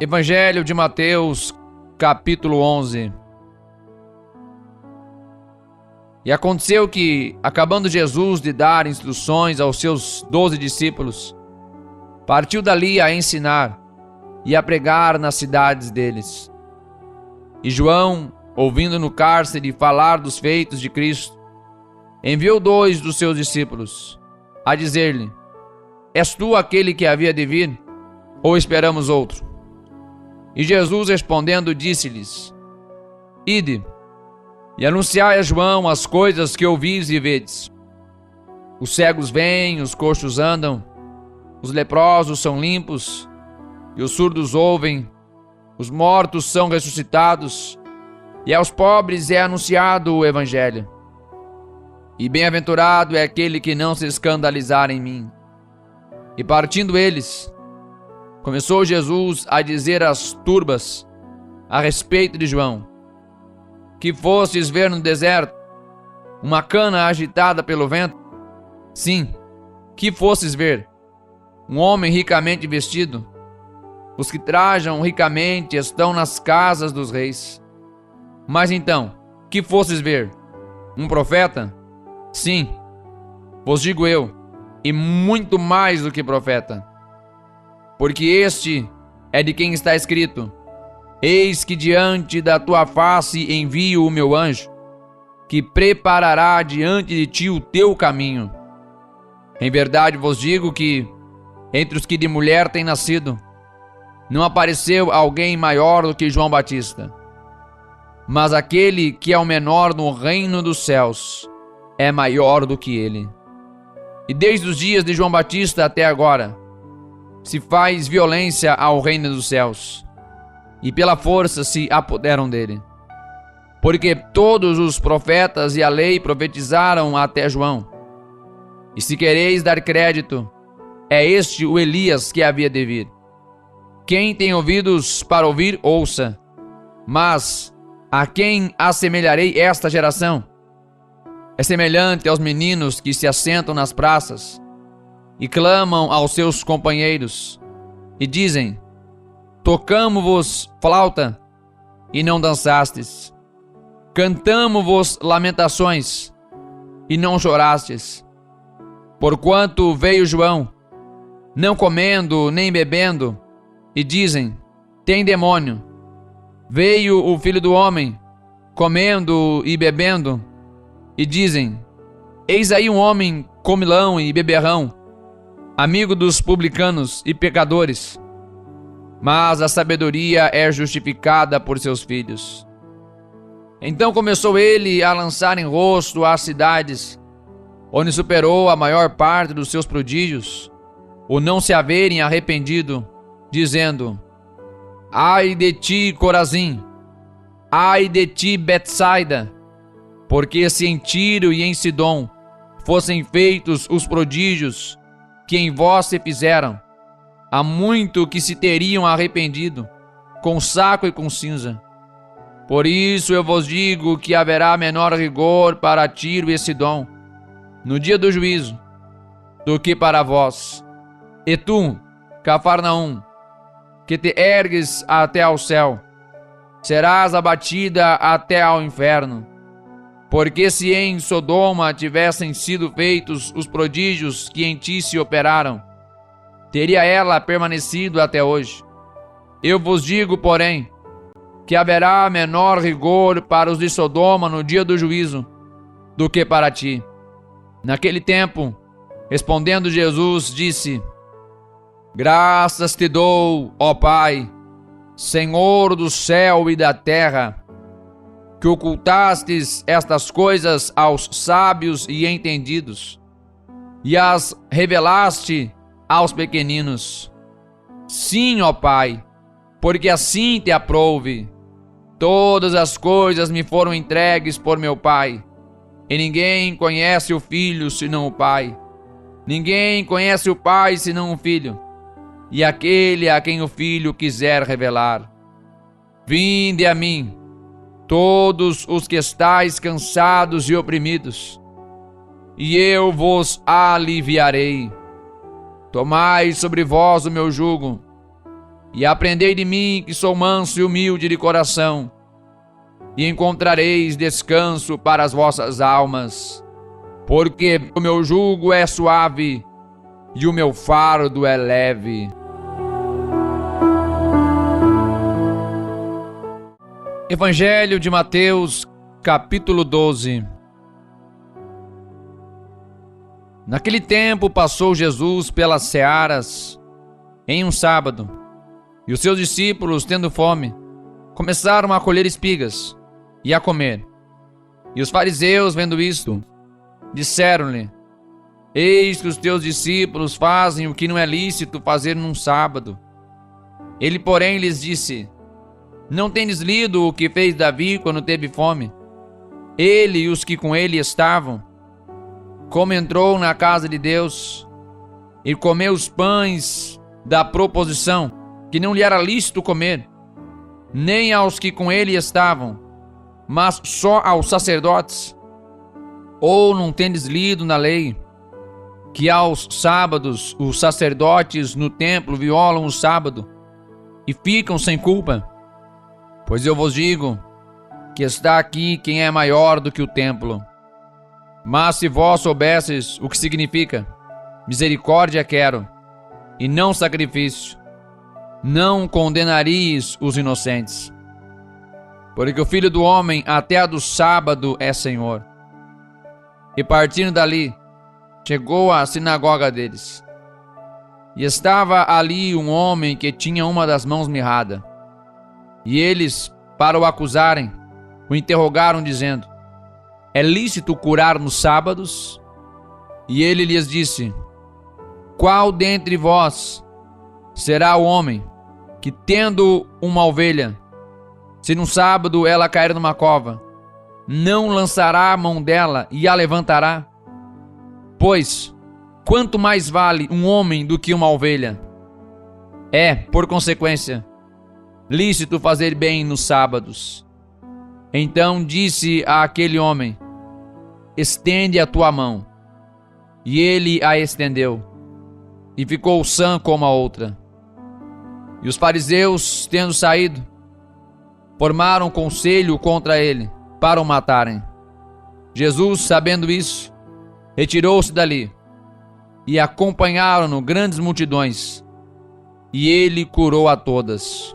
Evangelho de Mateus, capítulo 11. E aconteceu que, acabando Jesus de dar instruções aos seus 12 discípulos, partiu dali a ensinar e a pregar nas cidades deles. E João, ouvindo no cárcere falar dos feitos de Cristo, enviou 2 dos seus discípulos a dizer-lhe: És tu aquele que havia de vir, ou esperamos outro? E Jesus respondendo disse-lhes: Ide, e anunciai a João as coisas que ouvis e vedes. Os cegos vêm, os coxos andam, os leprosos são limpos, e os surdos ouvem, os mortos são ressuscitados, e aos pobres é anunciado o Evangelho. E bem-aventurado é aquele que não se escandalizar em mim. E partindo eles, começou Jesus a dizer às turbas a respeito de João: Que fostes ver no deserto? Uma cana agitada pelo vento? Sim, que fostes ver? Um homem ricamente vestido? Os que trajam ricamente estão nas casas dos reis. Mas então, que fostes ver? Um profeta? Sim, vos digo eu, e muito mais do que profeta. Porque este é de quem está escrito: Eis que diante da tua face envio o meu anjo, que preparará diante de ti o teu caminho. Em verdade vos digo que, entre os que de mulher têm nascido, não apareceu alguém maior do que João Batista. Mas aquele que é o menor no reino dos céus é maior do que ele. E desde os dias de João Batista até agora, se faz violência ao reino dos céus, e pela força se apoderam dele. Porque todos os profetas e a lei profetizaram até João. E se quereis dar crédito, é este o Elias que havia de vir. Quem tem ouvidos para ouvir, ouça. Mas a quem assemelharei esta geração? É semelhante aos meninos que se assentam nas praças e clamam aos seus companheiros, e dizem: Tocamo-vos flauta, e não dançastes. Cantamo-vos lamentações, e não chorastes. Porquanto veio João, não comendo nem bebendo, e dizem: Tem demônio. Veio o Filho do Homem, comendo e bebendo, e dizem: Eis aí um homem comilão e beberrão, amigo dos publicanos e pecadores. Mas a sabedoria é justificada por seus filhos. Então começou ele a lançar em rosto as cidades, onde superou a maior parte dos seus prodígios, o não se haverem arrependido, dizendo: Ai de ti, Corazim! Ai de ti, Betsaida! Porque se em Tiro e em Sidom fossem feitos os prodígios que em vós se fizeram, há muito que se teriam arrependido, com saco e com cinza. Por isso eu vos digo que haverá menor rigor para Tiro e Sidom, no dia do juízo, do que para vós. E tu, Cafarnaum, que te ergues até ao céu, serás abatida até ao inferno. Porque se em Sodoma tivessem sido feitos os prodígios que em ti se operaram, teria ela permanecido até hoje. Eu vos digo, porém, que haverá menor rigor para os de Sodoma no dia do juízo do que para ti. Naquele tempo, respondendo Jesus, disse: Graças te dou, ó Pai, Senhor do céu e da terra, que ocultastes estas coisas aos sábios e entendidos, e as revelaste aos pequeninos. Sim, ó Pai, porque assim te aprouve. Todas as coisas me foram entregues por meu Pai, e ninguém conhece o Filho senão o Pai. Ninguém conhece o Pai senão o Filho, e aquele a quem o Filho quiser revelar. Vinde a mim, todos os que estáis cansados e oprimidos, e eu vos aliviarei. Tomai sobre vós o meu jugo, e aprendei de mim, que sou manso e humilde de coração, e encontrareis descanso para as vossas almas, porque o meu jugo é suave e o meu fardo é leve. Evangelho de Mateus, capítulo 12. Naquele tempo passou Jesus pelas searas em um sábado, e os seus discípulos, tendo fome, começaram a colher espigas e a comer. E os fariseus, vendo isto, disseram-lhe: Eis que os teus discípulos fazem o que não é lícito fazer num sábado. Ele, porém, lhes disse: Não tendes lido o que fez Davi quando teve fome? Ele e os que com ele estavam, como entrou na casa de Deus e comeu os pães da proposição, que não lhe era lícito comer, nem aos que com ele estavam, mas só aos sacerdotes? Ou não tendes lido na lei que aos sábados os sacerdotes no templo violam o sábado e ficam sem culpa? Pois eu vos digo que está aqui quem é maior do que o templo. Mas se vós soubesseis o que significa misericórdia quero, e não sacrifício, não condenaríeis os inocentes. Porque o Filho do Homem até a do sábado é Senhor. E partindo dali, chegou à sinagoga deles. E estava ali um homem que tinha uma das mãos mirrada. E eles, para o acusarem, o interrogaram, dizendo: É lícito curar nos sábados? E ele lhes disse: Qual dentre vós será o homem que, tendo uma ovelha, se num sábado ela cair numa cova, não lançará a mão dela e a levantará? Pois, quanto mais vale um homem do que uma ovelha? É, por consequência, lícito fazer bem nos sábados. Então disse àquele homem: Estende a tua mão. E ele a estendeu, e ficou sã como a outra. E os fariseus, tendo saído, formaram conselho contra ele, para o matarem. Jesus, sabendo isso, retirou-se dali, e acompanharam-no grandes multidões, e ele curou a todas.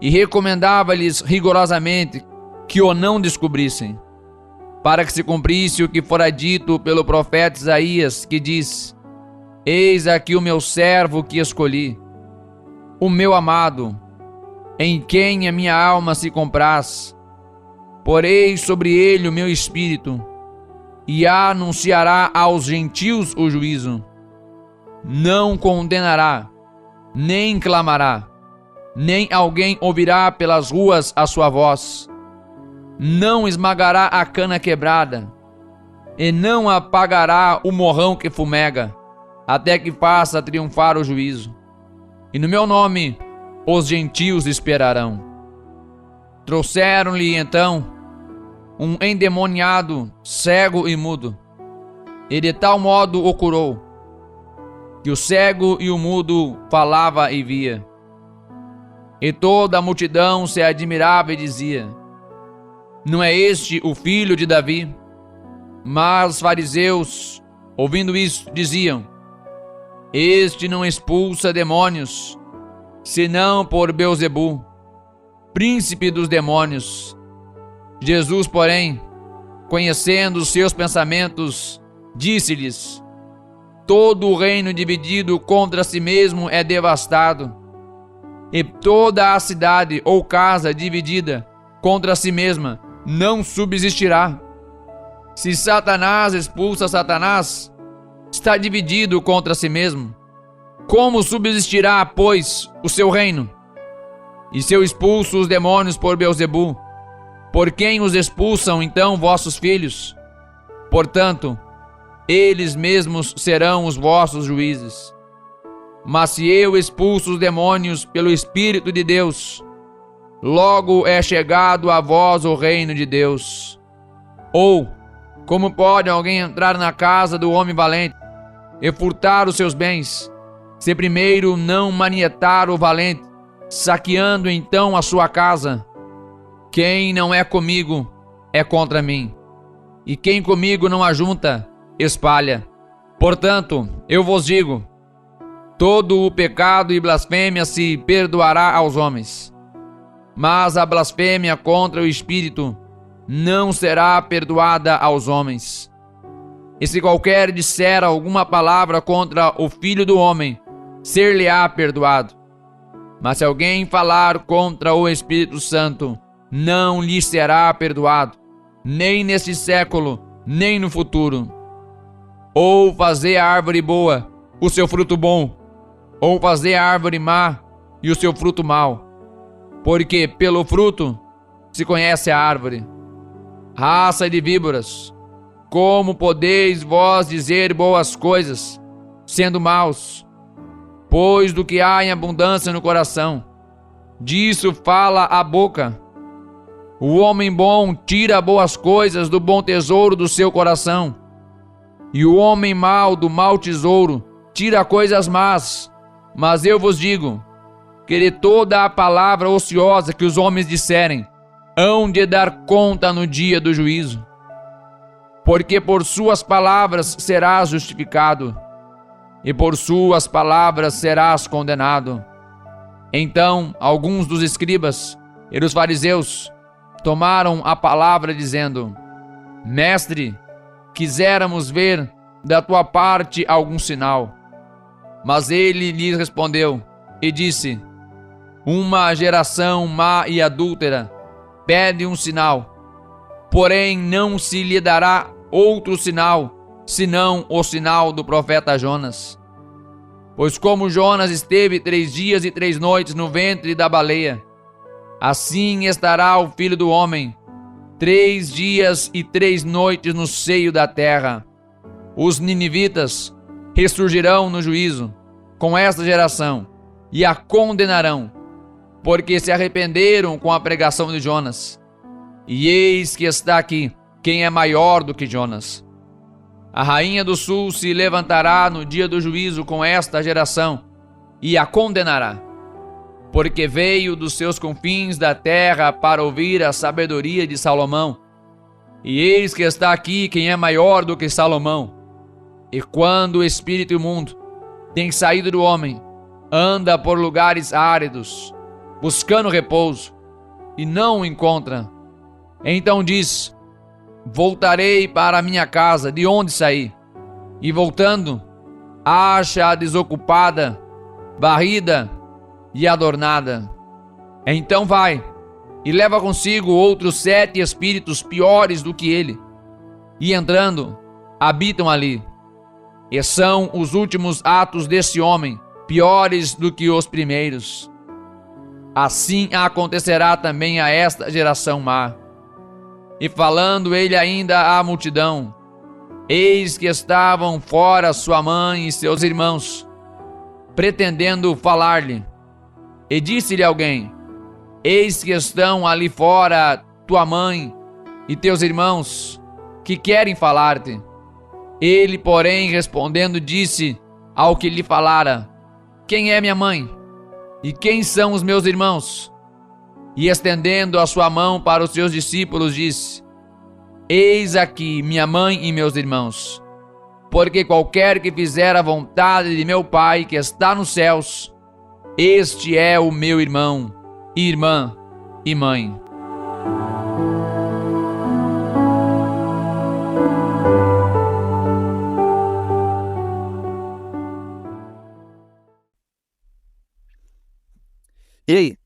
E recomendava-lhes rigorosamente que o não descobrissem, para que se cumprisse o que fora dito pelo profeta Isaías, que diz: Eis aqui o meu servo que escolhi, o meu amado, em quem a minha alma se compraz. Porei sobre ele o meu espírito, e anunciará aos gentios o juízo. Não condenará, nem clamará, nem alguém ouvirá pelas ruas a sua voz. Não esmagará a cana quebrada, e não apagará o morrão que fumega, até que faça triunfar o juízo. E no meu nome os gentios esperarão. Trouxeram-lhe então um endemoniado, cego e mudo, e de tal modo o curou, que o cego e o mudo falava e via. E toda a multidão se admirava e dizia: Não é este o filho de Davi? Mas os fariseus, ouvindo isso, diziam: Este não expulsa demônios, senão por Beelzebu, príncipe dos demônios. Jesus, porém, conhecendo os seus pensamentos, disse-lhes: Todo o reino dividido contra si mesmo é devastado, e toda a cidade ou casa dividida contra si mesma não subsistirá. Se Satanás expulsa Satanás, está dividido contra si mesmo. Como subsistirá, pois, o seu reino? E se eu expulso os demônios por Beelzebu, por quem os expulsam então vossos filhos? Portanto, eles mesmos serão os vossos juízes. Mas se eu expulso os demônios pelo Espírito de Deus, logo é chegado a vós o reino de Deus. Ou, como pode alguém entrar na casa do homem valente e furtar os seus bens, se primeiro não manietar o valente, saqueando então a sua casa, quem não é comigo é contra mim, e quem comigo não ajunta, espalha. Portanto, eu vos digo, todo o pecado e blasfêmia se perdoará aos homens, mas a blasfêmia contra o Espírito não será perdoada aos homens. E se qualquer disser alguma palavra contra o Filho do Homem, ser-lhe-á perdoado. Mas se alguém falar contra o Espírito Santo, não lhe será perdoado, nem neste século, nem no futuro. Ou fazer a árvore boa o seu fruto bom, ou fazer a árvore má e o seu fruto mau. Porque pelo fruto se conhece a árvore. Raça de víboras, como podeis vós dizer boas coisas, sendo maus? Pois do que há em abundância no coração, disso fala a boca. O homem bom tira boas coisas do bom tesouro do seu coração, e o homem mau do mau tesouro tira coisas más. Mas eu vos digo, que de toda a palavra ociosa que os homens disserem, hão de dar conta no dia do juízo. Porque por suas palavras serás justificado, e por suas palavras serás condenado. Então alguns dos escribas e dos fariseus tomaram a palavra dizendo: Mestre, quiséramos ver da tua parte algum sinal. Mas ele lhes respondeu e disse: Uma geração má e adúltera pede um sinal, porém não se lhe dará outro sinal, senão o sinal do profeta Jonas. Pois como Jonas esteve 3 dias e 3 noites no ventre da baleia, assim estará o Filho do Homem 3 dias e 3 noites no seio da terra. Os ninivitas ressurgirão no juízo com esta geração e a condenarão, porque se arrependeram com a pregação de Jonas. E eis que está aqui quem é maior do que Jonas. A rainha do sul se levantará no dia do juízo com esta geração e a condenará, porque veio dos seus confins da terra para ouvir a sabedoria de Salomão. E eis que está aqui quem é maior do que Salomão. E quando o espírito imundo tem saído do homem, anda por lugares áridos, buscando repouso, e não o encontra. Então diz: Voltarei para a minha casa, de onde saí. E voltando, acha-a desocupada, varrida e adornada. Então vai e leva consigo outros 7 espíritos piores do que ele, e entrando, habitam ali. E são os últimos atos desse homem piores do que os primeiros. Assim acontecerá também a esta geração má. E falando ele ainda à multidão, eis que estavam fora sua mãe e seus irmãos, pretendendo falar-lhe. E disse-lhe alguém: Eis que estão ali fora tua mãe e teus irmãos, que querem falar-te. Ele, porém, respondendo, disse ao que lhe falara: Quem é minha mãe? E quem são os meus irmãos? E estendendo a sua mão para os seus discípulos, disse: Eis aqui minha mãe e meus irmãos. Porque qualquer que fizer a vontade de meu Pai que está nos céus, este é o meu irmão, irmã e mãe. E aí,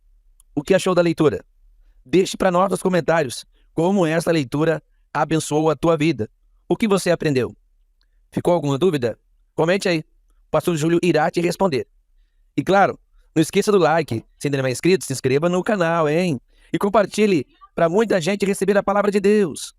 o que achou da leitura? Deixe para nós nos comentários como esta leitura abençoou a tua vida. O que você aprendeu? Ficou alguma dúvida? Comente aí. O pastor Júlio irá te responder. E claro, não esqueça do like. Se ainda não é inscrito, se inscreva no canal, hein? E compartilhe para muita gente receber a palavra de Deus.